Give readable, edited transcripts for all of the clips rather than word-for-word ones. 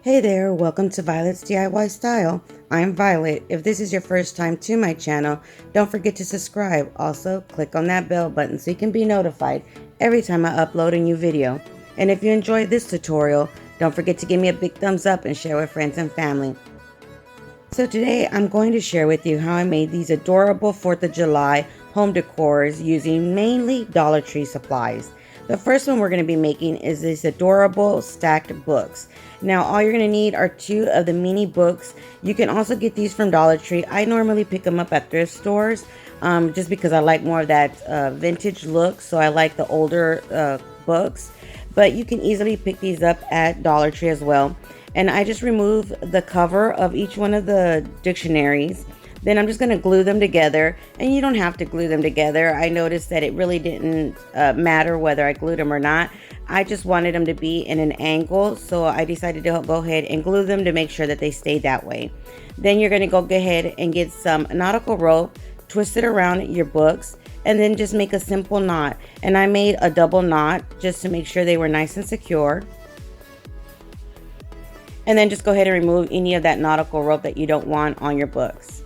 Hey there, welcome to Violet's DIY Style. I'm Violet. If this is your first time to my channel, don't forget to subscribe. Also, click on that bell button so you can be notified every time I upload a new video. And if you enjoyed this tutorial, don't forget to give me a big thumbs up and share with friends and family. So today I'm going to share with you how I made these adorable 4th of July home decors using mainly Dollar Tree supplies. The first one we're going to be making is this adorable stacked books. Now all you're going to need are 2 of the mini books. You can also get these from Dollar Tree. I normally pick them up at thrift stores just because I like more of that vintage look. So I like the older books. But you can easily pick these up at Dollar Tree as well. And I just remove the cover of each one of the dictionaries. Then I'm just going to glue them together, and you don't have to glue them together. I noticed that it really didn't matter whether I glued them or not. I just wanted them to be in an angle, so I decided to go ahead and glue them to make sure that they stay that way. Then you're going to go ahead and get some nautical rope, twist it around your books, and then just make a simple knot. And I made a double knot just to make sure they were nice and secure. And then just go ahead and remove any of that nautical rope that you don't want on your books.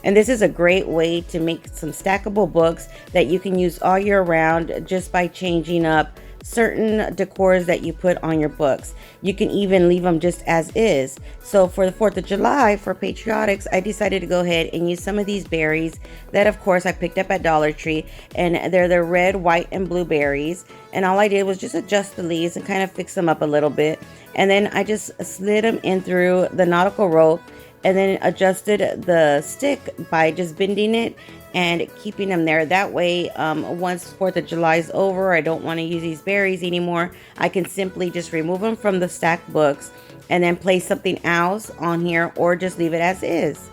And this is a great way to make some stackable books that you can use all year round just by changing up certain decors that you put on your books. You can even leave them just as is. So for the 4th of July, for patriotics, I decided to go ahead and use some of these berries that of course I picked up at Dollar Tree, and they're the red, white, and blue berries. And all I did was just adjust the leaves and kind of fix them up a little bit. And then I just slid them in through the nautical rope and then adjusted the stick by just bending it and keeping them there. That way, once 4th of July is over, I don't want to use these berries anymore, I can simply just remove them from the stacked books and then place something else on here, or just leave it as is.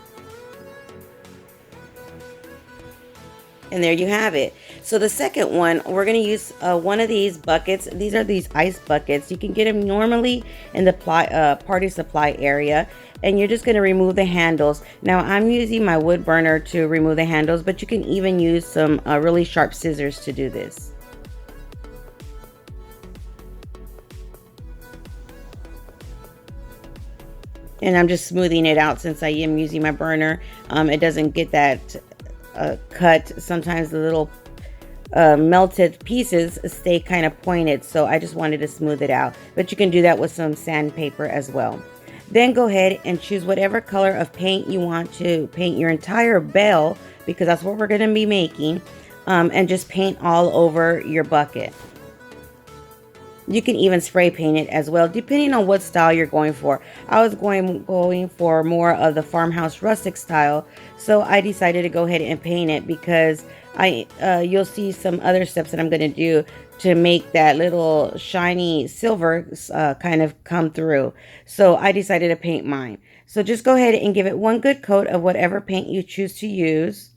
And there you have it. So the second one, we're going to use one of these buckets. These are these ice buckets. You can get them normally in the party supply area. And you're just going to remove the handles. Now I'm using my wood burner to remove the handles, but you can even use some really sharp scissors to do this. And I'm just smoothing it out since I am using my burner. It doesn't get that cut. Sometimes the little melted pieces stay kind of pointed, so I just wanted to smooth it out. But you can do that with some sandpaper as well. Then go ahead and choose whatever color of paint you want to paint your entire bell, because that's what we're going to be making, and just paint all over your bucket. You can even spray paint it as well, depending on what style you're going for. I was going for more of the farmhouse rustic style, so I decided to go ahead and paint it because you'll see some other steps that I'm going to do to make that little shiny silver kind of come through. So I decided to paint mine. So just go ahead and give it one good coat of whatever paint you choose to use.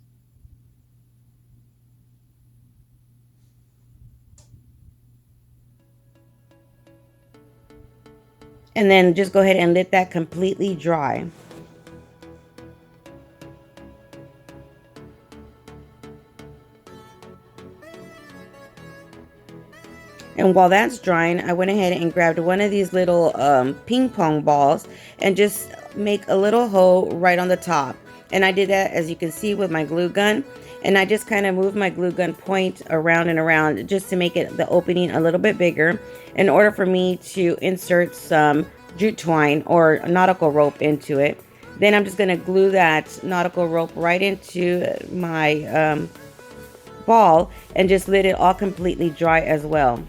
And then just go ahead and let that completely dry. And while that's drying, I went ahead and grabbed one of these little ping pong balls and just make a little hole right on the top. And I did that, as you can see, with my glue gun. And I just kind of moved my glue gun point around and around just to make it the opening a little bit bigger in order for me to insert some jute twine or nautical rope into it. Then I'm just going to glue that nautical rope right into my ball and just let it all completely dry as well.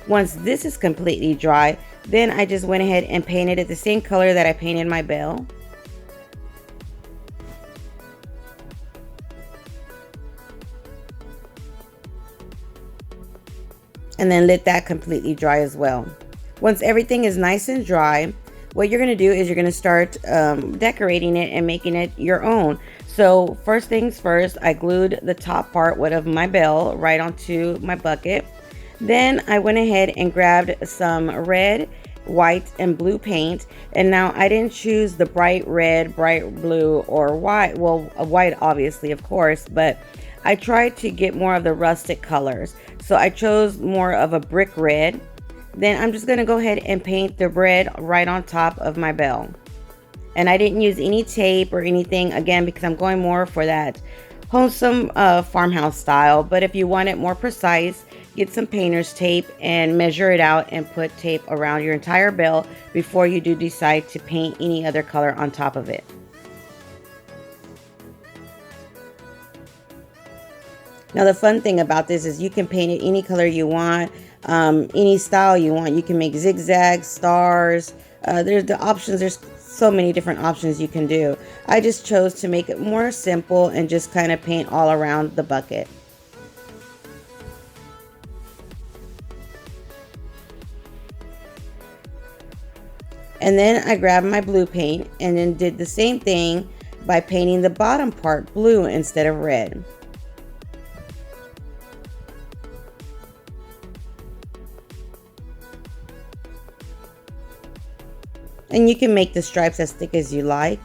Once this is completely dry, then I just went ahead and painted it the same color that I painted my bell. And then let that completely dry as well. Once everything is nice and dry, what you're going to do is you're going to start decorating it and making it your own. So first things first, I glued the top part of my bell right onto my bucket. Then I went ahead and grabbed some red, white, and blue paint. And now I didn't choose the bright red, bright blue, or white. Well, white obviously, of course, but I tried to get more of the rustic colors. So I chose more of a brick red. Then I'm just going to go ahead and paint the red right on top of my bell. And I didn't use any tape or anything, again, because I'm going more for that wholesome farmhouse style. But if you want it more precise, get some painter's tape and measure it out and put tape around your entire bell before you do decide to paint any other color on top of it. Now the fun thing about this is you can paint it any color you want, any style you want. You can make zigzags, stars. There's the options. There's so many different options you can do. I just chose to make it more simple and just kind of paint all around the bucket. And then I grabbed my blue paint and then did the same thing by painting the bottom part blue instead of red. And you can make the stripes as thick as you like.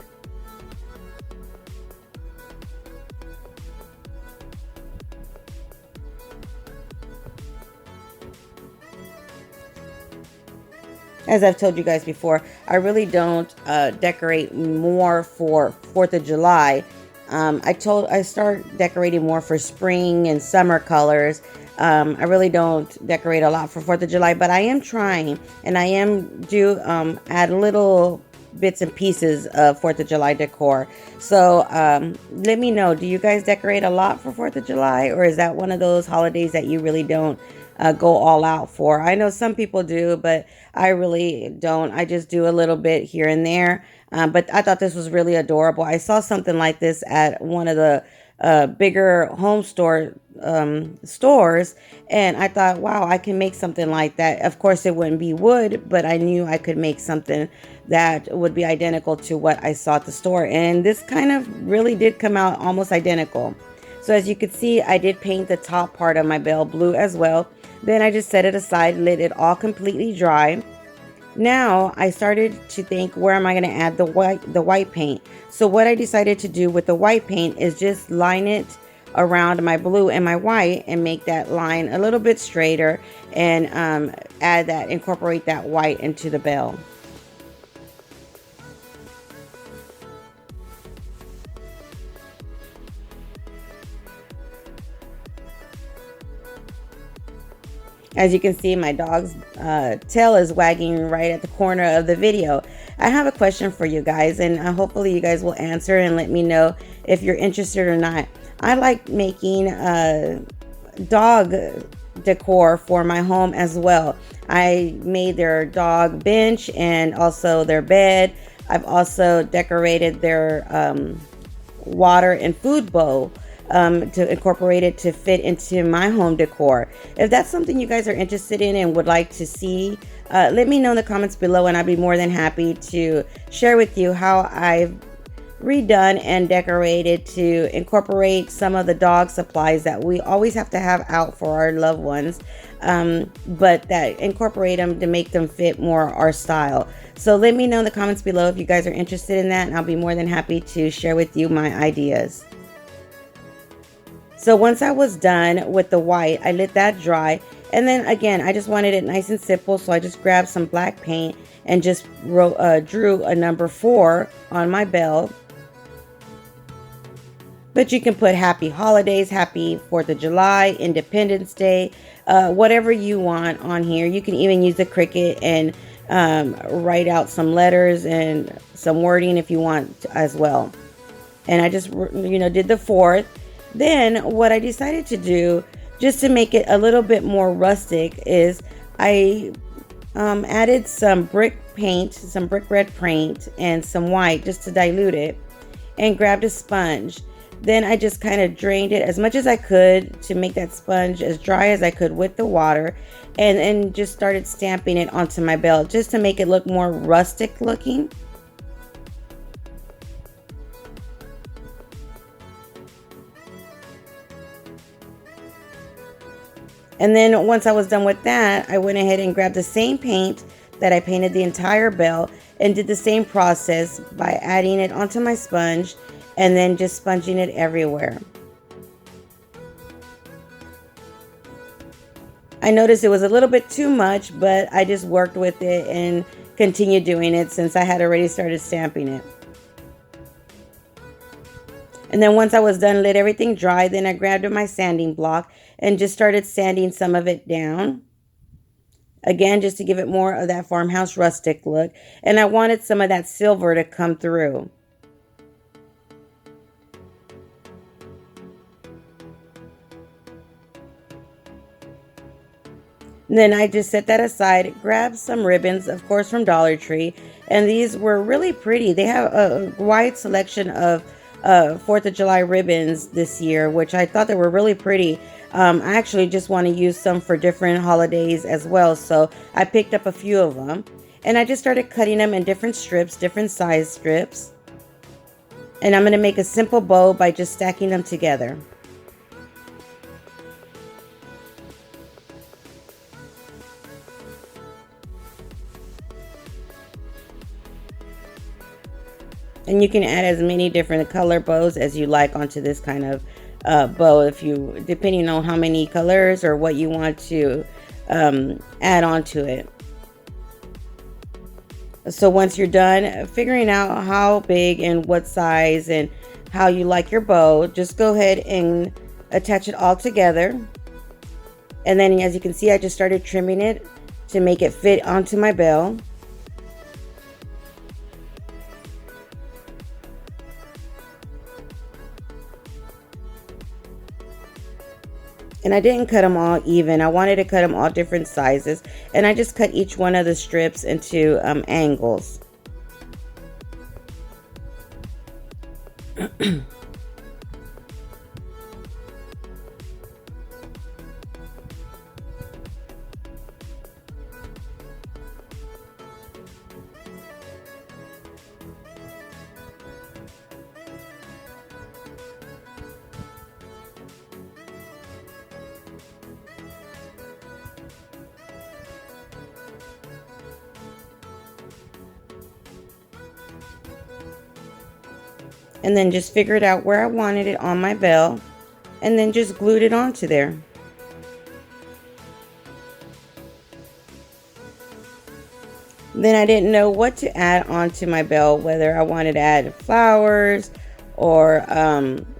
As I've told you guys before, I really don't decorate more for 4th of July. I start decorating more for spring and summer colors. I really don't decorate a lot for 4th of July, but I am trying, and I am add little bits and pieces of 4th of July decor. So let me know, do you guys decorate a lot for 4th of July, or is that one of those holidays that you really don't go all out for? I know some people do, but I really don't. I just do a little bit here and there. But I thought this was really adorable. I saw something like this at one of the bigger home stores, and I thought, wow, I can make something like that. Of course it wouldn't be wood, but I knew I could make something that would be identical to what I saw at the store, and this kind of really did come out almost identical. So as you can see, I did paint the top part of my bell blue as well. Then I just set it aside, let it all completely dry. Now I started to think, where am I going to add the white paint? So what I decided to do with the white paint is just line it around my blue and my white and make that line a little bit straighter, and incorporate that white into the bell. As you can see, my dog's tail is wagging right at the corner of the video. I have a question for you guys, and hopefully you guys will answer and let me know if you're interested or not. I like making dog decor for my home as well. I made their dog bench and also their bed. I've also decorated their water and food bowl to incorporate it to fit into my home decor. If that's something you guys are interested in and would like to see, let me know in the comments below, and I'd be more than happy to share with you how I've redone and decorated to incorporate some of the dog supplies that we always have to have out for our loved ones, but that incorporate them to make them fit more our style. So let me know in the comments below if you guys are interested in that, and I'll be more than happy to share with you my ideas. So once I was done with the white, I let that dry, and then again, I just wanted it nice and simple, so I just grabbed some black paint and just drew a number 4 on my bell. But you can put happy holidays, happy 4th of July, Independence Day, whatever you want on here. You can even use the Cricut and write out some letters and some wording if you want as well. And I just, did the 4th. Then what I decided to do, just to make it a little bit more rustic, is I added some brick paint, some brick red paint, and some white just to dilute it, and grabbed a sponge. Then I just kind of drained it as much as I could to make that sponge as dry as I could with the water, and then just started stamping it onto my bell just to make it look more rustic looking. And then once I was done with that, I went ahead and grabbed the same paint that I painted the entire bell and did the same process by adding it onto my sponge and then just sponging it everywhere. I noticed it was a little bit too much, but I just worked with it and continued doing it since I had already started stamping it. And then once I was done, let everything dry, then I grabbed my sanding block and just started sanding some of it down. Again, just to give it more of that farmhouse rustic look. And I wanted some of that silver to come through. And then I just set that aside, grabbed some ribbons, of course, from Dollar Tree. And these were really pretty. They have a wide selection of 4th of July ribbons this year, which I thought they were really pretty. I actually just want to use some for different holidays as well. So I picked up a few of them. And I just started cutting them in different strips, different size strips. And I'm going to make a simple bow by just stacking them together. And you can add as many different color bows as you like onto this kind of bow, depending on how many colors or what you want to add onto it. So once you're done figuring out how big and what size and how you like your bow, just go ahead and attach it all together. And then as you can see, I just started trimming it to make it fit onto my bell. And I didn't cut them all even. I wanted to cut them all different sizes. And I just cut each one of the strips into angles. And then just figured out where I wanted it on my bell and then just glued it onto there. Then I didn't know what to add onto my bell, whether I wanted to add flowers or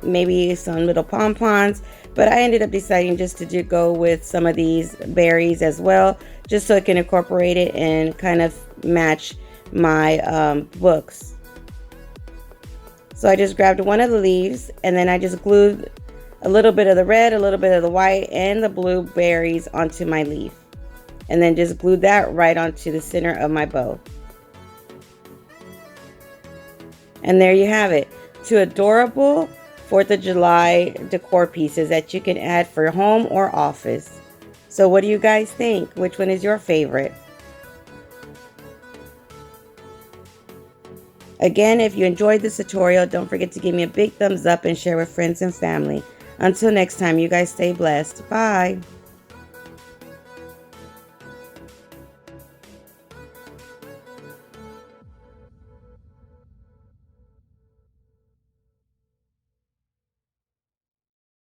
maybe some little pom-poms, but I ended up deciding just to go with some of these berries as well, just so I can incorporate it and kind of match my books. So I just grabbed one of the leaves and then I just glued a little bit of the red, a little bit of the white, and the blue berries onto my leaf. And then just glued that right onto the center of my bow. And there you have it. 2 adorable 4th of July decor pieces that you can add for home or office. So what do you guys think? Which one is your favorite? Again, if you enjoyed this tutorial, don't forget to give me a big thumbs up and share with friends and family. Until next time, you guys stay blessed. Bye.